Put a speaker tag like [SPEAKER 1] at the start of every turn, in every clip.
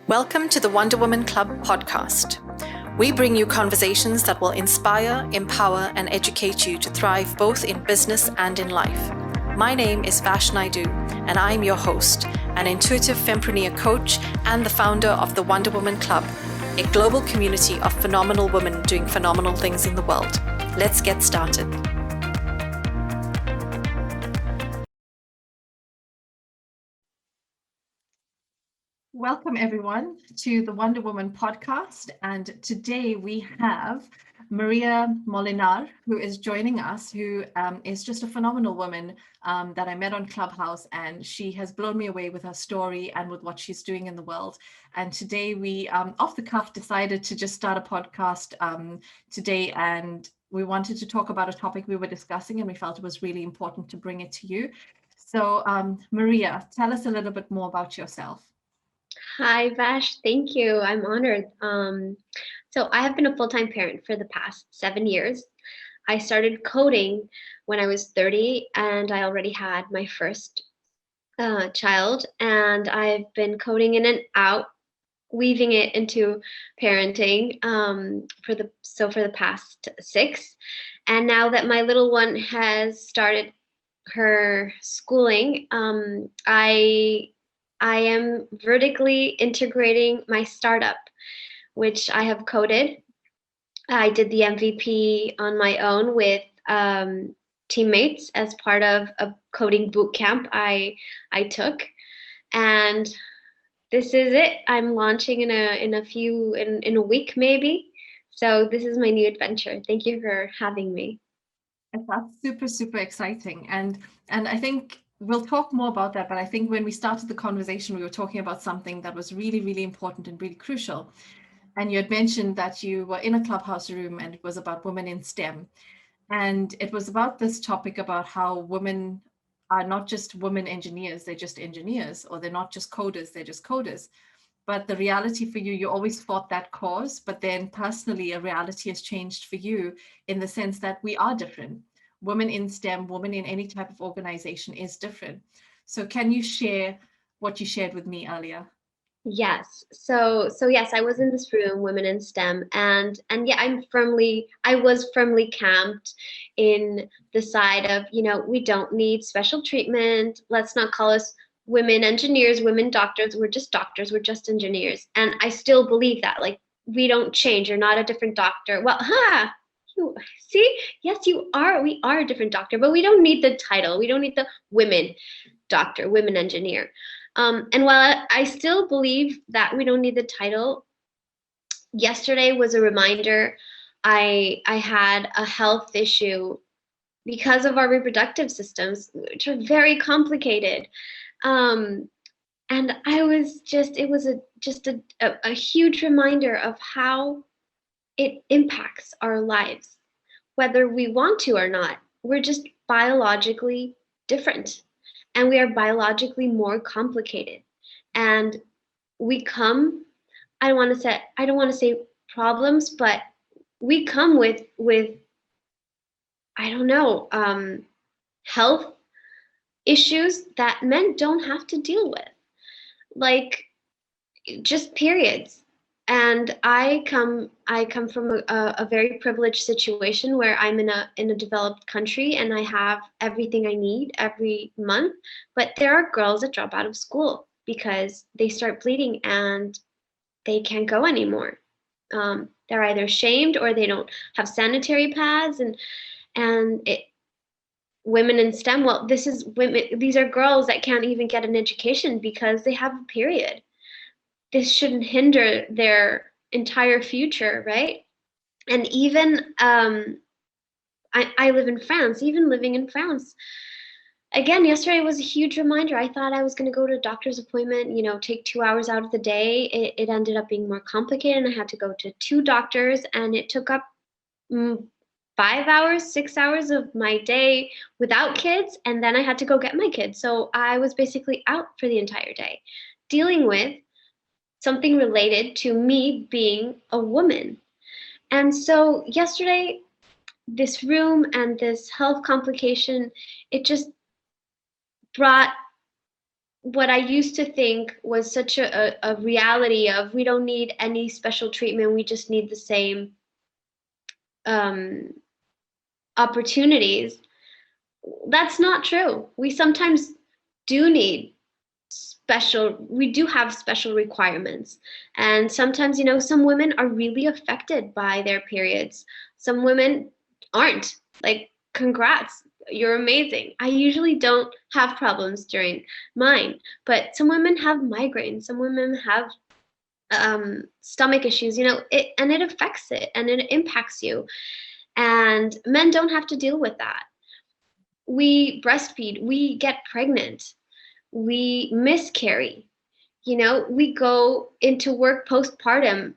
[SPEAKER 1] Welcome to the Wonder Woman Club podcast. We bring you conversations that will inspire, empower, and educate you to thrive both in business and in life. My name is Vash Naidu, and I'm your host, an intuitive fempreneur coach and the founder of the Wonder Woman Club, a global community of phenomenal women doing phenomenal things in the world. Let's get started. Welcome everyone to the Wonder Woman podcast, and today we have María Mollinar, who is joining us, who is just a phenomenal woman that I met on Clubhouse, and she has blown me away with her story and with what she's doing in the world. And today we, off the cuff, decided to just start a podcast today, and we wanted to talk about a topic we were discussing, and we felt it was really important to bring it to you. So María, tell us a little bit more about yourself.
[SPEAKER 2] Hi, Vash. Thank you. I'm honored. So I have been a full-time parent for the past 7 years. I started coding when I was 30, and I already had my first child. And I've been coding in and out, weaving it into parenting for the past 6. And now that my little one has started her schooling, I am vertically integrating my startup, which I have coded. I did the MVP on my own with teammates as part of a coding boot camp I took, and this is it. I'm launching in a week maybe. So this is my new adventure. Thank you for having me.
[SPEAKER 1] That's super exciting, and I think we'll talk more about that, but I think when we started the conversation, we were talking about something that was really important and really crucial. And you had mentioned that you were in a Clubhouse room and it was about women in STEM. And it was about this topic about how women are not just women engineers, they're just engineers, or they're not just coders, they're just coders. But the reality for you, you always fought that cause, but then personally, a reality has changed for you in the sense that we are different. Women in STEM, women in any type of organization is different. So can you share what you shared with me earlier?
[SPEAKER 2] Yes. So yes, I was in this room, Women in STEM, and yeah, I was firmly camped in the side of, we don't need special treatment. Let's not call us women engineers, women doctors. We're just engineers. And I still believe that. Like, we don't change. You're not a different doctor. Well, you see, yes, you are. We are a different doctor, but we don't need the title. We don't need the women doctor, women engineer. And while I still believe that we don't need the title, yesterday was a reminder. I had a health issue because of our reproductive systems, which are very complicated. And I was it was a huge reminder of how it impacts our lives, whether we want to or not. We're just biologically different, and we are biologically more complicated. And we come, I don't want to say problems, but we come with I don't know, health issues that men don't have to deal with, like just periods. And I come from a very privileged situation where I'm in a developed country and I have everything I need every month. But there are girls that drop out of school because they start bleeding and they can't go anymore. They're either shamed or they don't have sanitary pads, and women in STEM. Well, these are girls that can't even get an education because they have a period. This shouldn't hinder their entire future, right? And even I live in France. Even living in France, again, yesterday was a huge reminder. I thought I was going to go to a doctor's appointment, take 2 hours out of the day. It ended up being more complicated, and I had to go to 2 doctors, and it took up 5 hours, 6 hours of my day without kids, and then I had to go get my kids. So I was basically out for the entire day dealing with something related to me being a woman. And so yesterday, this room and this health complication, it just brought what I used to think was such a reality of we don't need any special treatment, we just need the same um, opportunities. That's not true. We sometimes do need we do have special requirements. And sometimes, some women are really affected by their periods. Some women aren't. Like, congrats, you're amazing. I usually don't have problems during mine, but some women have migraines, some women have stomach issues, and it affects it and it impacts you. And men don't have to deal with that. We breastfeed, we get pregnant, we miscarry, we go into work postpartum,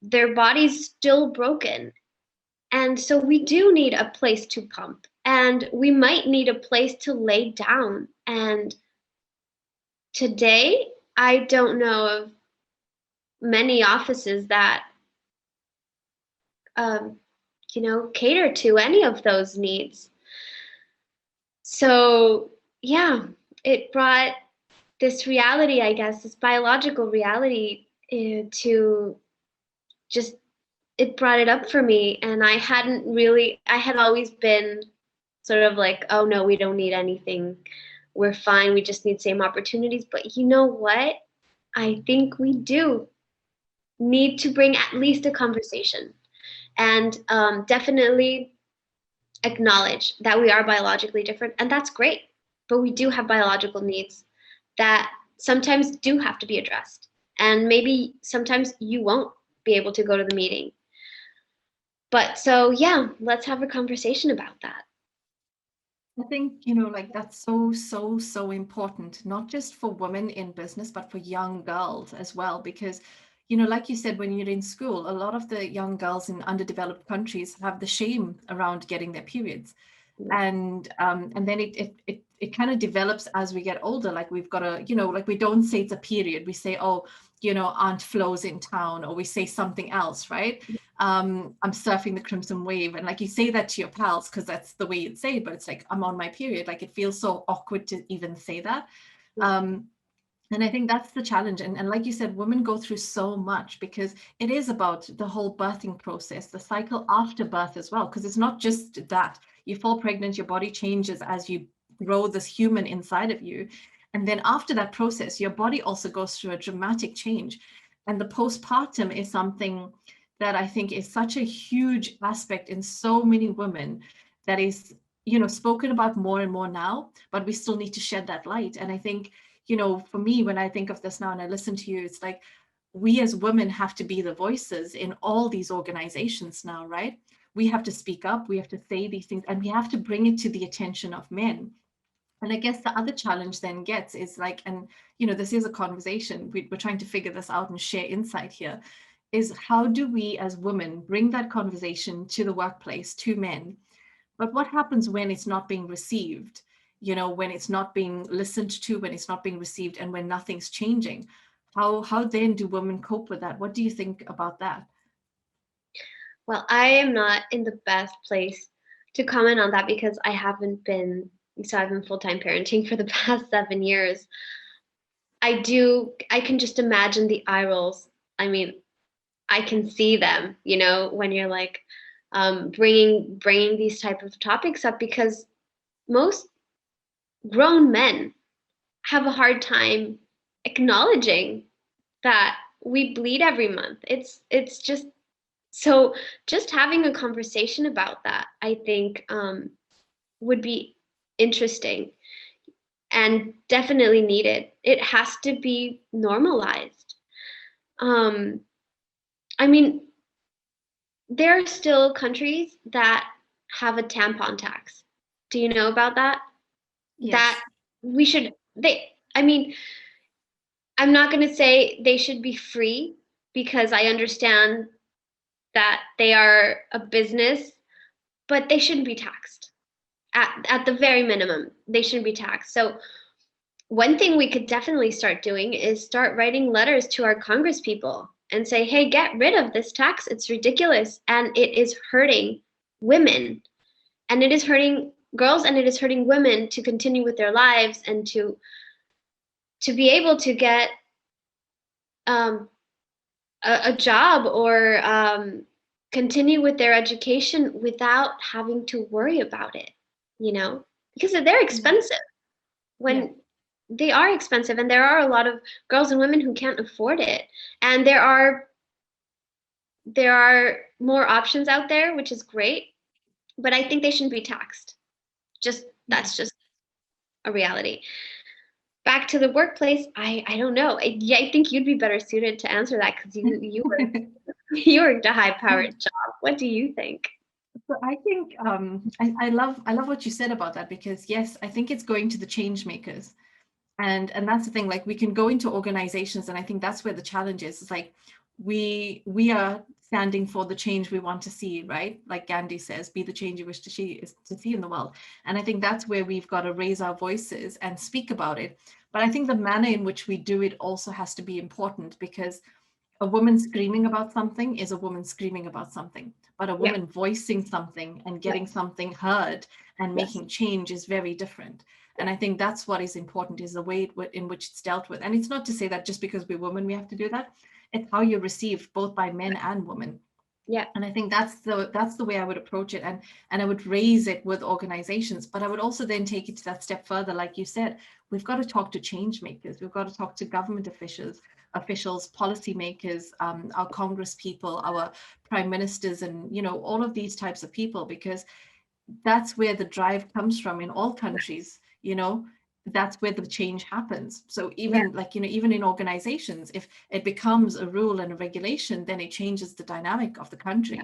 [SPEAKER 2] their body's still broken. And so we do need a place to pump, and we might need a place to lay down. And today, I don't know of many offices that, cater to any of those needs. So, yeah, it brought this reality, I guess, this biological reality to just, it brought it up for me. And I had always been sort of like, oh no, we don't need anything. We're fine. We just need same opportunities. But you know what? I think we do need to bring at least a conversation, and definitely acknowledge that we are biologically different, and that's great. But we do have biological needs that sometimes do have to be addressed. And maybe sometimes you won't be able to go to the meeting. But so, yeah, let's have a conversation about that.
[SPEAKER 1] I think, like that's so important, not just for women in business, but for young girls as well. Because, like you said, when you're in school, a lot of the young girls in underdeveloped countries have the shame around getting their periods. And then it kind of develops as we get older. Like we've got to, like we don't say it's a period. We say, oh, Aunt Flo's in town, or we say something else, right? I'm surfing the crimson wave, and like you say that to your pals because that's the way you'd say it, but it's like, I'm on my period. Like it feels so awkward to even say that. And I think that's the challenge. And like you said, women go through so much because it is about the whole birthing process, the cycle after birth as well, because it's not just that you fall pregnant, your body changes as you grow this human inside of you. And then after that process, your body also goes through a dramatic change. And the postpartum is something that I think is such a huge aspect in so many women that is, spoken about more and more now, but we still need to shed that light. And I think, for me, when I think of this now and I listen to you, it's like we as women have to be the voices in all these organizations now, right? We have to speak up, we have to say these things, and we have to bring it to the attention of men. And I guess the other challenge then gets is like, and this is a conversation, we're trying to figure this out and share insight here, is how do we as women bring that conversation to the workplace, to men? But what happens when it's not being received? When it's not being listened to, when it's not being received, and when nothing's changing? How then do women cope with that? What do you think about that?
[SPEAKER 2] Well, I am not in the best place to comment on that because I've been full-time parenting for the past 7 years. I can just imagine the eye rolls. I mean, I can see them, when you're like bringing these type of topics up, because most grown men have a hard time acknowledging that we bleed every month. It's just so just having a conversation about that, I think, would be interesting and definitely needed. It has to be normalized. Um, I mean, there are still countries that have a tampon tax. Do you know about that?
[SPEAKER 1] Yes.
[SPEAKER 2] That we should, I mean, I'm not going to say they should be free because I understand that they are a business, but they shouldn't be taxed. At the very minimum, they shouldn't be taxed. So one thing we could definitely start doing is start writing letters to our Congress people and say, hey, get rid of this tax. It's ridiculous. And it is hurting women. And it is hurting girls, and it is hurting women to continue with their lives and to to be able to get a job or continue with their education without having to worry about it, because they're expensive. When they are expensive, and there are a lot of girls and women who can't afford it, and there are more options out there, which is great, but I think they shouldn't be taxed. That's just a reality. Back to the workplace, I don't know. I think you'd be better suited to answer that, because you worked a high-powered job. What do you think?
[SPEAKER 1] So I think I love what you said about that, because yes, I think it's going to the change makers. And that's the thing, like we can go into organizations, and I think that's where the challenge is. It's like we are standing for the change we want to see, right? Like Gandhi says, be the change you wish to see in the world. And I think that's where we've got to raise our voices and speak about it. But I think the manner in which we do it also has to be important, because a woman screaming about something is a woman screaming about something, but a woman voicing something and getting something heard and making change is very different. And I think that's what is important, is the way in which it's dealt with. And it's not to say that just because we're women we have to do that. It's how you're received both by men and women.
[SPEAKER 2] Yeah.
[SPEAKER 1] And I think that's the way I would approach it, and I would raise it with organizations, but I would also then take it to that step further. Like you said, we've got to talk to change makers, we've got to talk to government officials, policy makers, our Congress people, our prime ministers, and all of these types of people, because that's where the drive comes from in all countries. That's where the change happens. So even even in organizations, if it becomes a rule and a regulation, then it changes the dynamic of the country.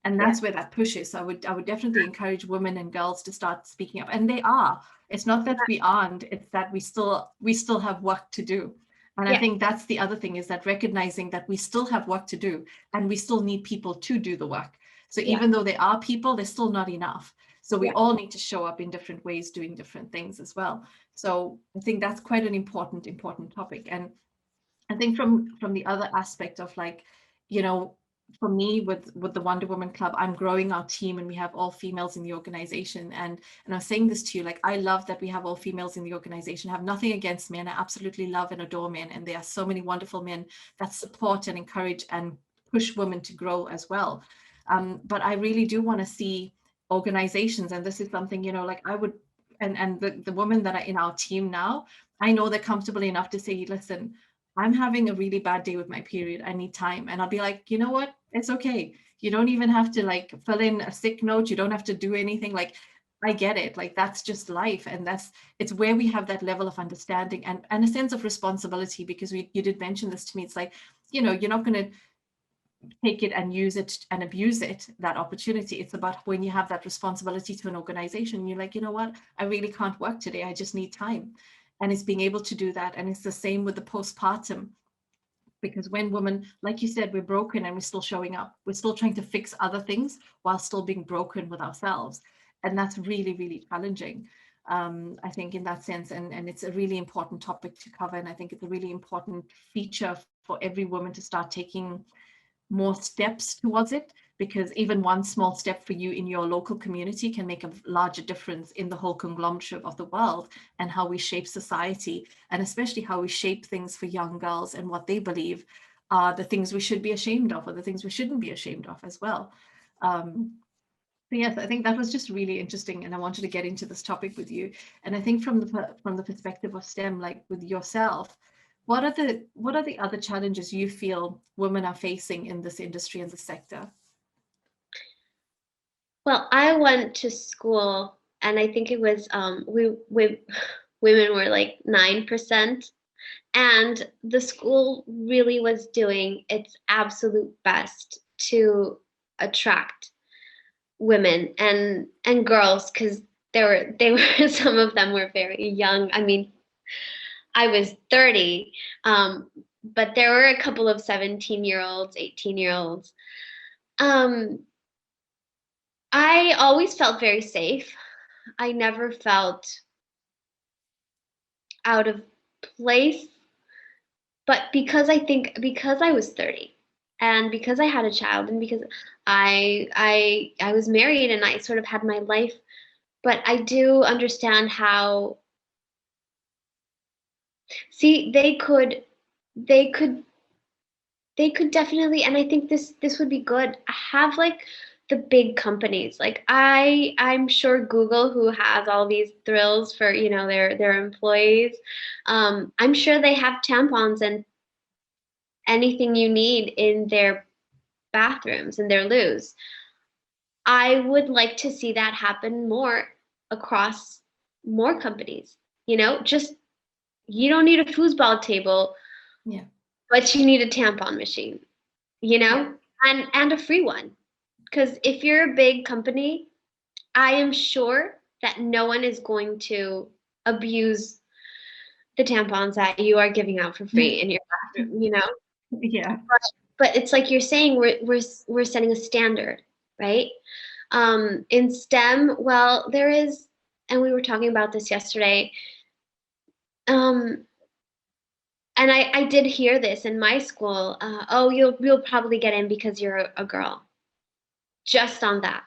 [SPEAKER 1] And that's where that pushes. So I would definitely encourage women and girls to start speaking up. And they are. It's not that we aren't, it's that we still have work to do. And I think that's the other thing, is that recognizing that we still have work to do, and we still need people to do the work. So even though there are people, there's still not enough. So we all need to show up in different ways, doing different things as well. So I think that's quite an important topic. And I think from the other aspect of, like, for me with the Wonder Woman Club, I'm growing our team, and we have all females in the organization. And I'm saying this to you, like, I love that we have all females in the organization. I have nothing against men. I absolutely love and adore men. And there are so many wonderful men that support and encourage and push women to grow as well. But I really do want to see organizations, and this is something, like I would, and the women that are in our team now, I know they're comfortable enough to say, listen, I'm having a really bad day with my period, I need time. And I'll be like, you know what, it's okay. You don't even have to like fill in a sick note. You don't have to do anything. Like, I get it. Like, that's just life. And it's where we have that level of understanding and a sense of responsibility, because you did mention this to me. It's like, you're not going to take it and use it and abuse it, that opportunity. It's about when you have that responsibility to an organization, you're like, you know what, I really can't work today, I just need time. And it's being able to do that. And it's the same with the postpartum, because when women, like you said, we're broken and we're still showing up, we're still trying to fix other things while still being broken with ourselves. And that's really, really challenging, I think, in that sense. And it's a really important topic to cover. And I think it's a really important feature for every woman to start taking more steps towards it, because even one small step for you in your local community can make a larger difference in the whole conglomerate of the world, and how we shape society, and especially how we shape things for young girls and what they believe are the things we should be ashamed of, or the things we shouldn't be ashamed of as well. So yes, I think that was just really interesting, and I wanted to get into this topic with you. And I think from the perspective of STEM, like with yourself, what are the other challenges you feel women are facing in this industry and the sector?
[SPEAKER 2] Well, I went to school, and I think it was we women were like 9%, and the school really was doing its absolute best to attract women and girls, because they were some of them were very young. I mean, I was 30, but there were a couple of 17-year-olds, 18-year-olds. I always felt very safe. I never felt out of place. But because I was 30, and because I had a child, and because I was married, and I sort of had my life, but I do understand how See, they could definitely, and I think this would be good, have like the big companies. Like I'm sure Google, who has all these thrills for, their employees, I'm sure they have tampons and anything you need in their bathrooms and their loos. I would like to see that happen more across more companies. Just you don't need a foosball table,
[SPEAKER 1] Yeah.
[SPEAKER 2] but you need a tampon machine,
[SPEAKER 1] Yeah.
[SPEAKER 2] and a free one. Because if you're a big company, I am sure that no one is going to abuse the tampons that you are giving out for free in your bathroom.
[SPEAKER 1] Yeah.
[SPEAKER 2] But it's like you're saying, we're setting a standard, right? In STEM, well, there is, and we were talking about this yesterday. And I did hear this in my school. Oh, you'll probably get in because you're a girl. Just on that.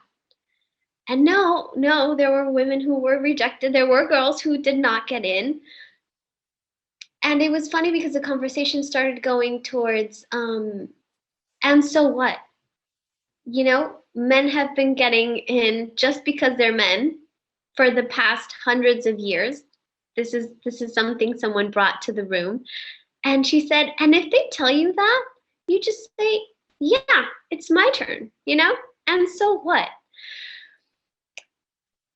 [SPEAKER 2] And no, there were women who were rejected. There were girls who did not get in. And it was funny because the conversation started going towards, and so what? Men have been getting in just because they're men for the past hundreds of years. This is something someone brought to the room. And she said, and if they tell you that, you just say, yeah, it's my turn, and so what?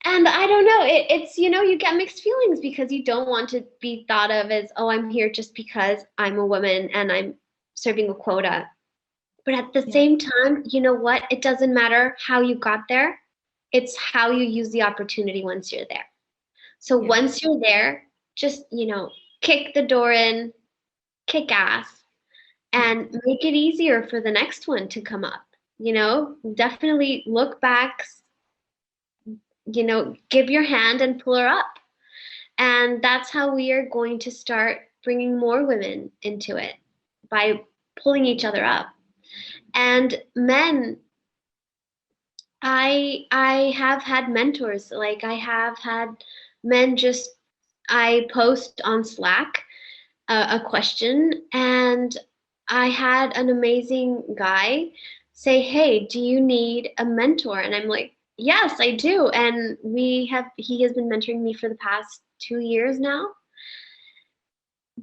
[SPEAKER 2] And I don't know, it's, you get mixed feelings because you don't want to be thought of as, oh, I'm here just because I'm a woman and I'm serving a quota. But at the same time, you know what? It doesn't matter how you got there. It's how you use the opportunity once you're there. So once you're there, just, kick the door in, kick ass, and make it easier for the next one to come up. Definitely look back, give your hand and pull her up. And that's how we are going to start bringing more women into it, by pulling each other up. And men, I have had mentors. Like I have had men I post on Slack a question, and I had an amazing guy say, hey, do you need a mentor? And I'm like, yes, I do. And he has been mentoring me for the past 2 years now.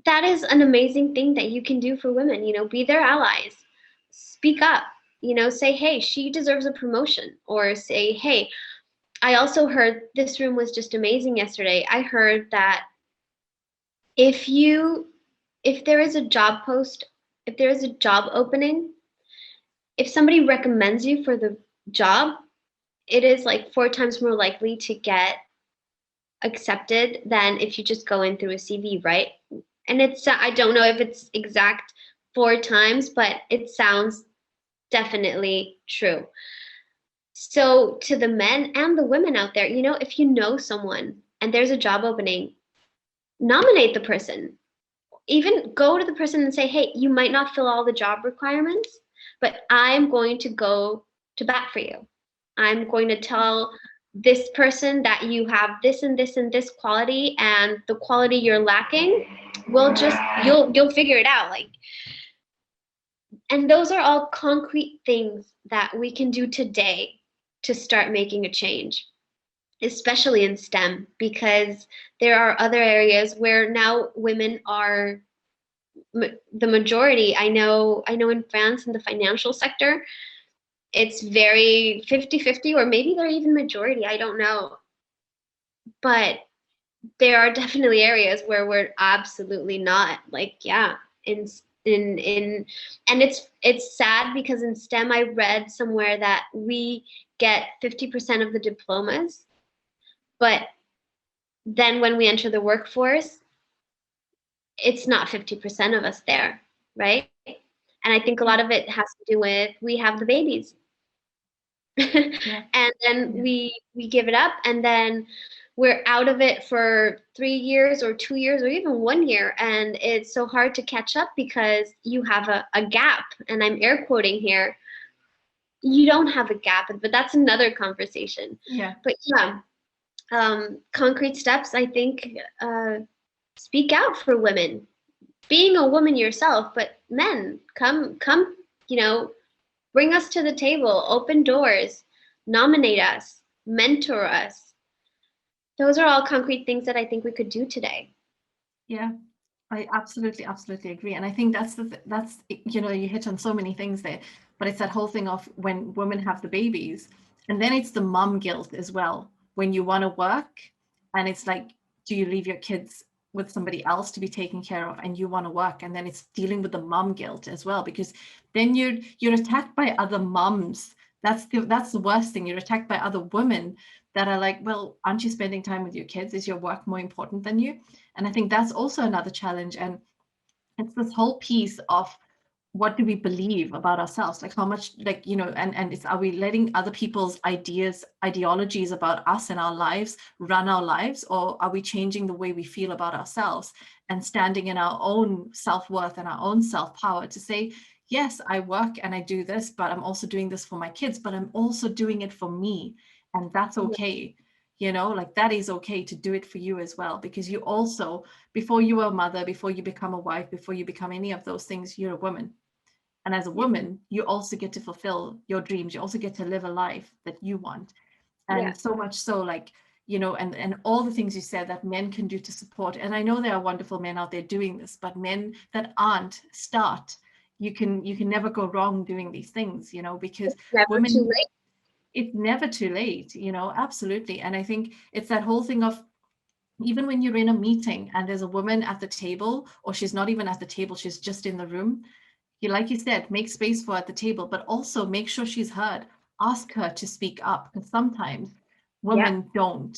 [SPEAKER 2] That is an amazing thing that you can do for women. Be their allies, speak up, say, hey, she deserves a promotion, or say, hey, I also heard, this room was just amazing yesterday. I heard that if there is a job post, if there is a job opening, if somebody recommends you for the job, it is like 4 times more likely to get accepted than if you just go in through a CV, right? And I don't know if it's exact 4 times, but it sounds definitely true. So to the men and the women out there, if you know someone and there's a job opening, nominate the person. Even go to the person and say, hey, you might not fill all the job requirements, but I'm going to go to bat for you. I'm going to tell this person that you have this and this and this quality, and the quality you're lacking, you'll figure it out. And those are all concrete things that we can do today to start making a change, especially in STEM, because there are other areas where now women are the majority. I know in France, in the financial sector, it's very 50-50, or maybe they're even majority, I don't know. But there are definitely areas where we're absolutely not. And it's sad, because in STEM, I read somewhere that we get 50% of the diplomas, but then when we enter the workforce, it's not 50% of us there, right? And I think a lot of it has to do with, we have the babies. And then we give it up, and then we're out of it for 3 years or 2 years or even 1 year. And it's so hard to catch up because you have a gap. And I'm air quoting here. You don't have a gap, but that's another conversation.
[SPEAKER 1] Yeah.
[SPEAKER 2] But concrete steps, I think, speak out for women, being a woman yourself, but men, come, bring us to the table, open doors, nominate us, mentor us. Those are all concrete things that I think we could do today.
[SPEAKER 1] Yeah, I absolutely, absolutely agree. And I think that's, you hit on so many things there, but it's that whole thing of when women have the babies, and then it's the mom guilt as well. When you want to work, and it's like, do you leave your kids with somebody else to be taken care of, and you want to work, and then it's dealing with the mom guilt as well, because then you're attacked by other moms. That's the worst thing. You're attacked by other women that are like, well, aren't you spending time with your kids? Is your work more important than you? And I think that's also another challenge. And it's this whole piece of, what do we believe about ourselves? Like how much, like, and it's, are we letting other people's ideologies about us and our lives run our lives? Or are we changing the way we feel about ourselves and standing in our own self-worth and our own self-power to say, yes, I work and I do this, but I'm also doing this for my kids, but I'm also doing it for me. And that's okay. Like that is okay to do it for you as well, because you also, before you are a mother, before you become a wife, before you become any of those things, you're a woman. And as a woman, you also get to fulfill your dreams. You also get to live a life that you want. And so much so, like, and all the things you said that men can do to support. And I know there are wonderful men out there doing this, but men that aren't, start. You can never go wrong doing these things, because
[SPEAKER 2] It's never
[SPEAKER 1] women,
[SPEAKER 2] too late.
[SPEAKER 1] it's never too late, absolutely. And I think it's that whole thing of, even when you're in a meeting and there's a woman at the table, or she's not even at the table, she's just in the room, like you said, make space for her at the table, but also make sure she's heard. Ask her to speak up, because sometimes
[SPEAKER 2] Yeah.
[SPEAKER 1] women don't.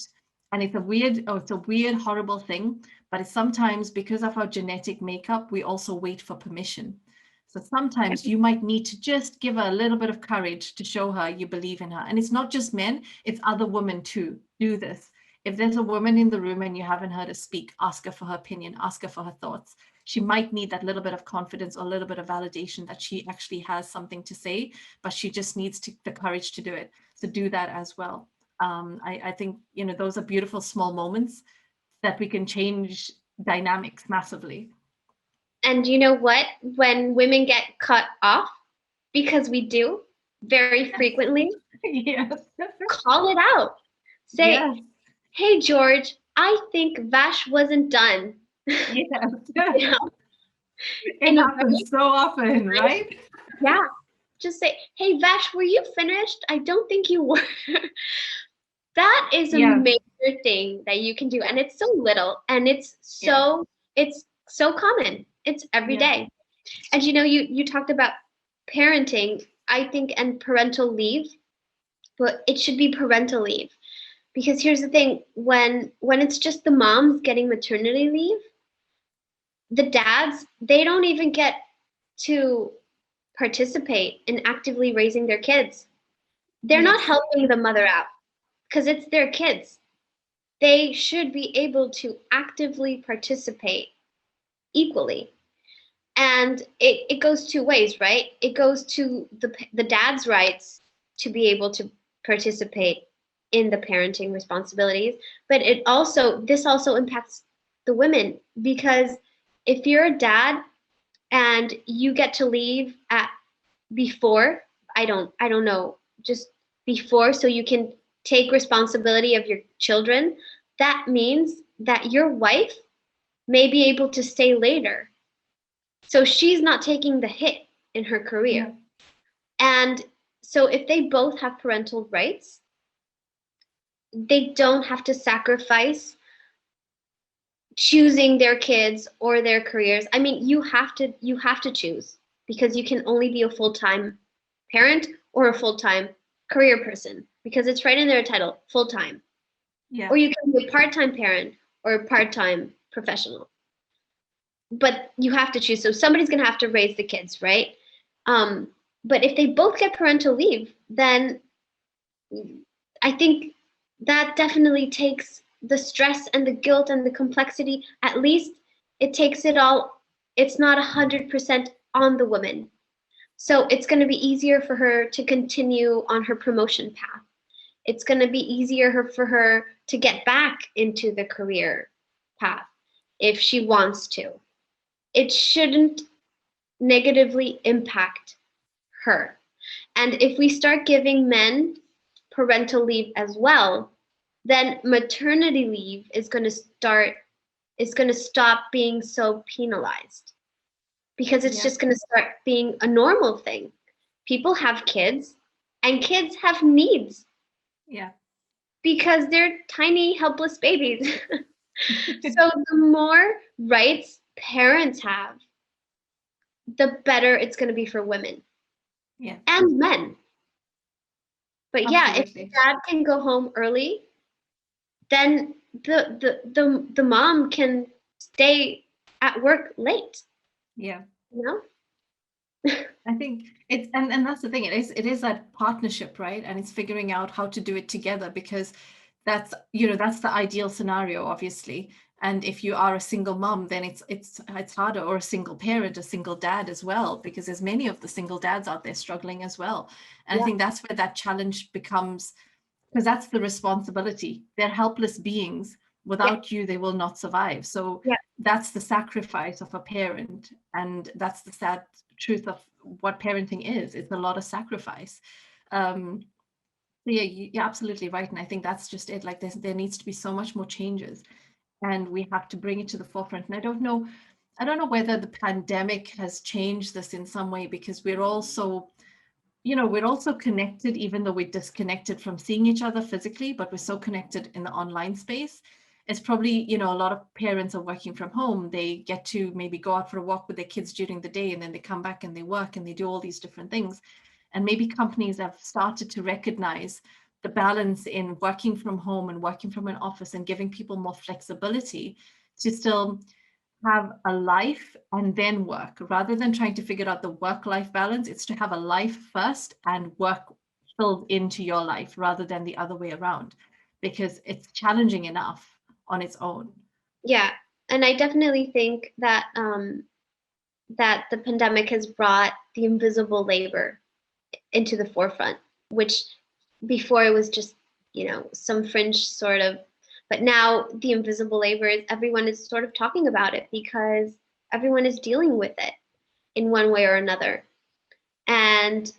[SPEAKER 1] And it's a weird, horrible thing, but it's sometimes because of our genetic makeup, we also wait for permission. So sometimes you might need to just give her a little bit of courage to show her you believe in her. And it's not just men, it's other women too. Do this. If there's a woman in the room and you haven't heard her speak, ask her for her opinion, ask her for her thoughts. She might need that little bit of confidence or a little bit of validation that she actually has something to say, but she just needs the courage to do it. So do that as well. I think, those are beautiful small moments that we can change dynamics massively.
[SPEAKER 2] And you know what? When women get cut off, because we do very frequently,
[SPEAKER 1] Yes.
[SPEAKER 2] call it out. Say,
[SPEAKER 1] Yes.
[SPEAKER 2] hey, George, I think Vash wasn't done.
[SPEAKER 1] Yes.
[SPEAKER 2] You know,
[SPEAKER 1] It
[SPEAKER 2] in a
[SPEAKER 1] happens so often, right?
[SPEAKER 2] yeah. Just say, hey, Vash, were you finished? I don't think you were. That is a
[SPEAKER 1] Yeah.
[SPEAKER 2] major thing that you can do. And it's so little and
[SPEAKER 1] Yeah.
[SPEAKER 2] it's so common. It's every
[SPEAKER 1] Yeah.
[SPEAKER 2] day. And you talked about parenting, I think, and parental leave, but it should be parental leave. Because here's the thing, when it's just the moms getting maternity leave, the dads, they don't even get to participate in actively raising their kids. They're not
[SPEAKER 1] Yes.
[SPEAKER 2] helping the mother out because it's their kids. They should be able to actively participate equally. And it goes two ways, right? It goes to the dad's rights to be able to participate in the parenting responsibilities, but this also impacts the women, because if you're a dad and you get to leave at before, I don't know, just before, so you can take responsibility of your children, that means that your wife may be able to stay later, so she's not taking the hit in her career.
[SPEAKER 1] Yeah.
[SPEAKER 2] And so if they both have parental rights, they don't have to sacrifice choosing their kids or their careers. I mean, you have to choose, because you can only be a full-time parent or a full-time career person, because it's right in their title, full-time.
[SPEAKER 1] Yeah.
[SPEAKER 2] Or you can be a part-time parent or a part-time professional. But you have to choose. So somebody's going to have to raise the kids, right? But if they both get parental leave, then I think that definitely takes the stress and the guilt and the complexity. At least it takes it all. It's not 100% on the woman. So it's going to be easier for her to continue on her promotion path. It's going to be easier for her to get back into the career path. if she wants to. It shouldn't negatively impact her. And if we start giving men parental leave as well, then maternity leave is going to stop being so penalized, because it's just going to start being a normal thing. People have kids, and kids have needs.
[SPEAKER 1] Yeah.
[SPEAKER 2] Because they're tiny, helpless babies. So the more rights parents have, the better it's going to be for women.
[SPEAKER 1] Yeah.
[SPEAKER 2] And men. But yeah, if
[SPEAKER 1] Absolutely.
[SPEAKER 2] dad can go home early, then the mom can stay at work late.
[SPEAKER 1] Yeah.
[SPEAKER 2] You know?
[SPEAKER 1] I think it's and that's the thing. It is that partnership, right? And it's figuring out how to do it together, because that's that's the ideal scenario, obviously. And if you are a single mom, then it's harder, or a single parent, a single dad as well, because there's many of the single dads out there struggling as well. And I think that's where that challenge becomes, because that's the responsibility. They're helpless beings. Without you, they will not survive. So that's the sacrifice of a parent, and that's the sad truth of what parenting is. It's a lot of sacrifice. Yeah, you're absolutely right, and I think that's just it. Like there needs to be so much more changes, and we have to bring it to the forefront. And I don't know whether the pandemic has changed this in some way, because we're also we're also connected, even though we're disconnected from seeing each other physically, but we're so connected in the online space. It's probably, a lot of parents are working from home. They get to maybe go out for a walk with their kids during the day, and then they come back and they work and they do all these different things. And maybe companies have started to recognize the balance in working from home and working from an office, and giving people more flexibility to still have a life and then work, rather than trying to figure out the work-life balance. It's to have a life first and work filled into your life, rather than the other way around, because it's challenging enough on its own.
[SPEAKER 2] Yeah, and I definitely think that that the pandemic has brought the invisible labor into the forefront, which before it was just, some fringe sort of, but now the invisible labor is, everyone is sort of talking about it, because everyone is dealing with it in one way or another. And,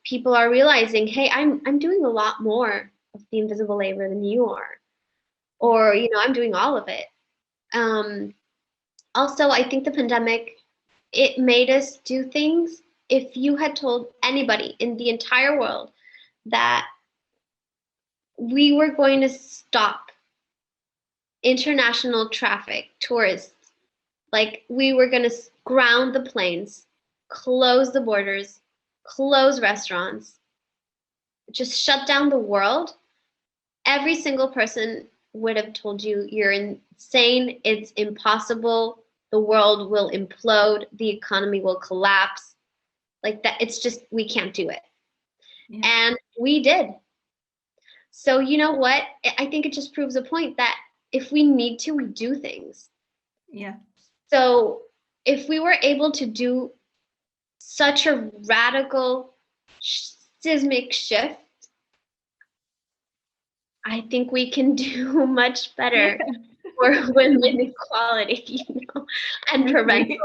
[SPEAKER 2] people are realizing, hey, I'm doing a lot more of the invisible labor than you are, or, I'm doing all of it. Also, I think the pandemic, it made us do things. If you had told anybody in the entire world that we were going to stop international traffic, tourists, like we were going to ground the planes, close the borders, close restaurants, just shut down the world, every single person would have told you, you're insane, it's impossible, the world will implode, the economy will collapse. Like that, it's just, we can't do it.
[SPEAKER 1] Yeah.
[SPEAKER 2] And we did. So you know what? I think it just proves a point that if we need to, we do things.
[SPEAKER 1] Yeah.
[SPEAKER 2] So if we were able to do such a radical, seismic shift, I think we can do much better for women equality, and parental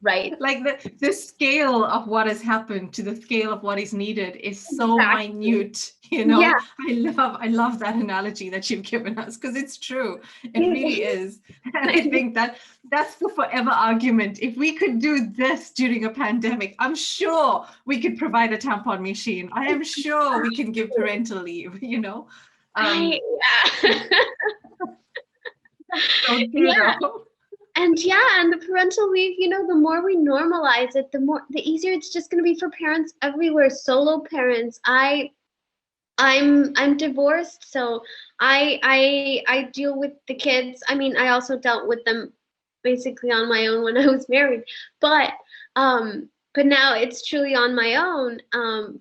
[SPEAKER 2] rights.
[SPEAKER 1] Like the scale of what has happened to the scale of what is needed is so minute,
[SPEAKER 2] Yeah.
[SPEAKER 1] I love that analogy that you've given us, because it's true. It really is. And I think that's the forever argument. If we could do this during a pandemic, I'm sure we could provide a tampon machine. I am sure we can give parental leave,
[SPEAKER 2] Yeah.
[SPEAKER 1] So true, though.
[SPEAKER 2] And the parental leave, the more we normalize it, the easier it's just going to be for parents everywhere, solo parents. I'm divorced, so I deal with the kids. I mean, I also dealt with them basically on my own when I was married, but now it's truly on my own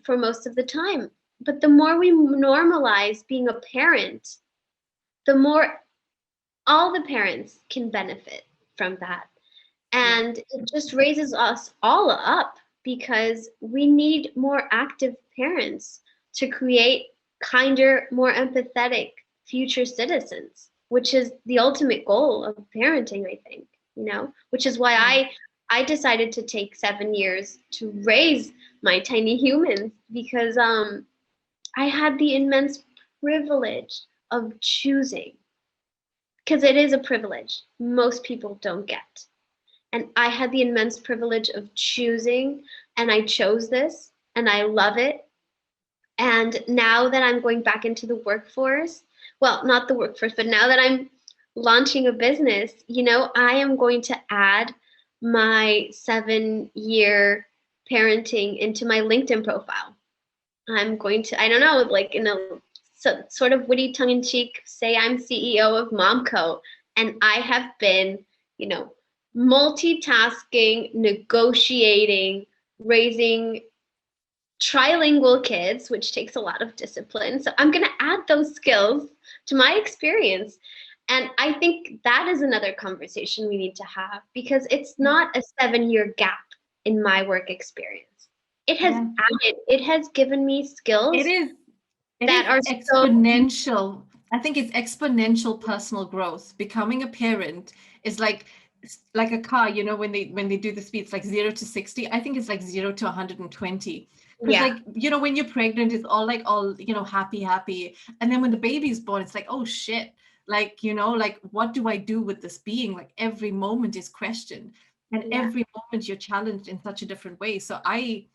[SPEAKER 2] for most of the time. But the more we normalize being a parent, the more all the parents can benefit from that. And it just raises us all up, because we need more active parents to create kinder, more empathetic future citizens. which is the ultimate goal of parenting, I think, which is why
[SPEAKER 1] Yeah.
[SPEAKER 2] I decided to take 7 years to raise my tiny humans, because I had the immense privilege of choosing, because it is a privilege most people don't get. And I had the immense privilege of choosing, and I chose this, and I love it. And now that I'm going back into the workforce, well, not the workforce, but now that I'm launching a business, I am going to add my 7-year parenting into my LinkedIn profile. I'm going to, I don't know, like in a sort of witty tongue in cheek, say I'm CEO of Momco, and I have been, multitasking, negotiating, raising trilingual kids, which takes a lot of discipline. So I'm going to add those skills to my experience. And I think that is another conversation we need to have, because it's not a 7-year gap in my work experience.
[SPEAKER 1] Yeah.
[SPEAKER 2] It has given me skills
[SPEAKER 1] It is. It
[SPEAKER 2] that
[SPEAKER 1] is
[SPEAKER 2] are so,
[SPEAKER 1] exponential. I think it's exponential personal growth. Becoming a parent is like a car, when they do the speeds like 0 to 60. I think it's like 0 to 120. Because
[SPEAKER 2] yeah,
[SPEAKER 1] when you're pregnant, it's all happy, happy. And then when the baby's born, it's like, oh shit. Like what do I do with this being? Like every moment is questioned. And
[SPEAKER 2] yeah,
[SPEAKER 1] every moment you're challenged in such a different way. So I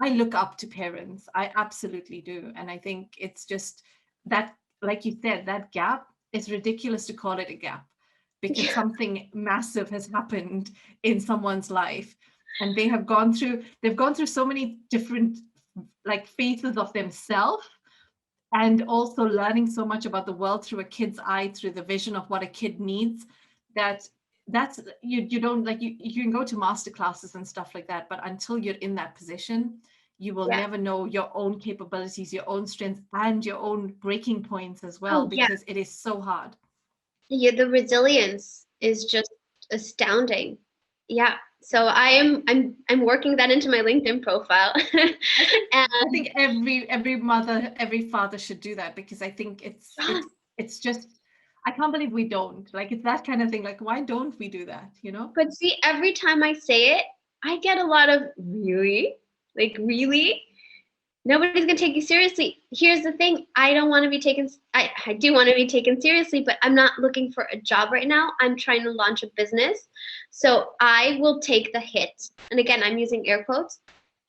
[SPEAKER 1] look up to parents. I absolutely do. And I think it's just that, like you said, that gap is ridiculous to call it a gap, because
[SPEAKER 2] yeah,
[SPEAKER 1] something massive has happened in someone's life. And they've gone through so many different like phases of themselves, and also learning so much about the world through a kid's eye, through the vision of what a kid needs, that that's you don't like you can go to master classes and stuff like that, but until you're in that position, you will
[SPEAKER 2] yeah.
[SPEAKER 1] never know your own capabilities, your own strengths, and your own breaking points as well,
[SPEAKER 2] Oh, yeah.
[SPEAKER 1] because it is so hard.
[SPEAKER 2] Yeah, the resilience is just astounding. Yeah. So I'm working that into my LinkedIn profile.
[SPEAKER 1] I think
[SPEAKER 2] And
[SPEAKER 1] I think every mother, every father should do that, because I think it's just, I can't believe we don't. Like it's that kind of thing. Like why don't we do that?
[SPEAKER 2] but see, every time I say it, I get a lot of really? Like really? Nobody's gonna take you seriously. Here's the thing, I don't want to be taken, I do want to be taken seriously, but I'm not looking for a job right now. I'm trying to launch a business. So I will take the hit. And again, I'm using air quotes.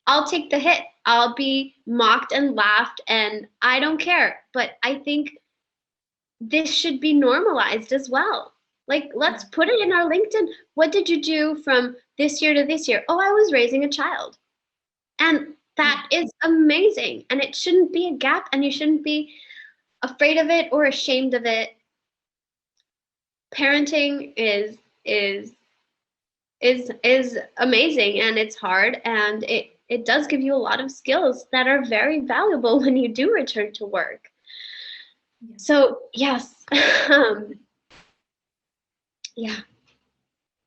[SPEAKER 2] I'll take the hit. I'll be mocked and laughed, and I don't care. But I think this should be normalized as well. Like, let's
[SPEAKER 1] Yeah.
[SPEAKER 2] put it in our LinkedIn. What did you do from this year to this year? Oh, I was raising a child. And
[SPEAKER 1] Yeah.
[SPEAKER 2] that is amazing. And it shouldn't be a gap, and you shouldn't be afraid of it or ashamed of it. Parenting is amazing, and it's hard, and it does give you a lot of skills that are very valuable when you do return to work.
[SPEAKER 1] Yeah.
[SPEAKER 2] So yes. um, yeah.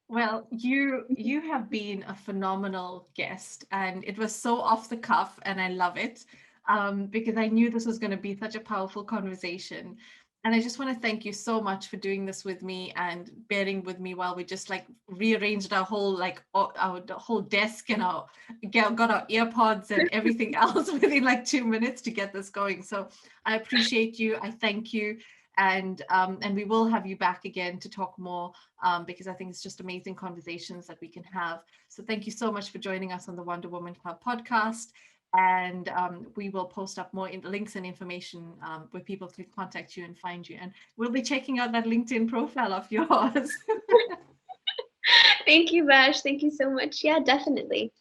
[SPEAKER 1] Well, you have been a phenomenal guest, and it was so off the cuff, and I love it, because I knew this was going to be such a powerful conversation. And I just want to thank you so much for doing this with me and bearing with me while we just like rearranged our whole our the whole desk, and got our earpods and everything else within like 2 minutes to get this going. So I appreciate you. I thank you. And we will have you back again to talk more, because I think it's just amazing conversations that we can have. So thank you so much for joining us on the Wonder Woman Club podcast. And we will post up more links and information where people can contact you and find you. And we'll be checking out that LinkedIn profile of yours.
[SPEAKER 2] Thank you, Vash. Thank you so much. Yeah, definitely.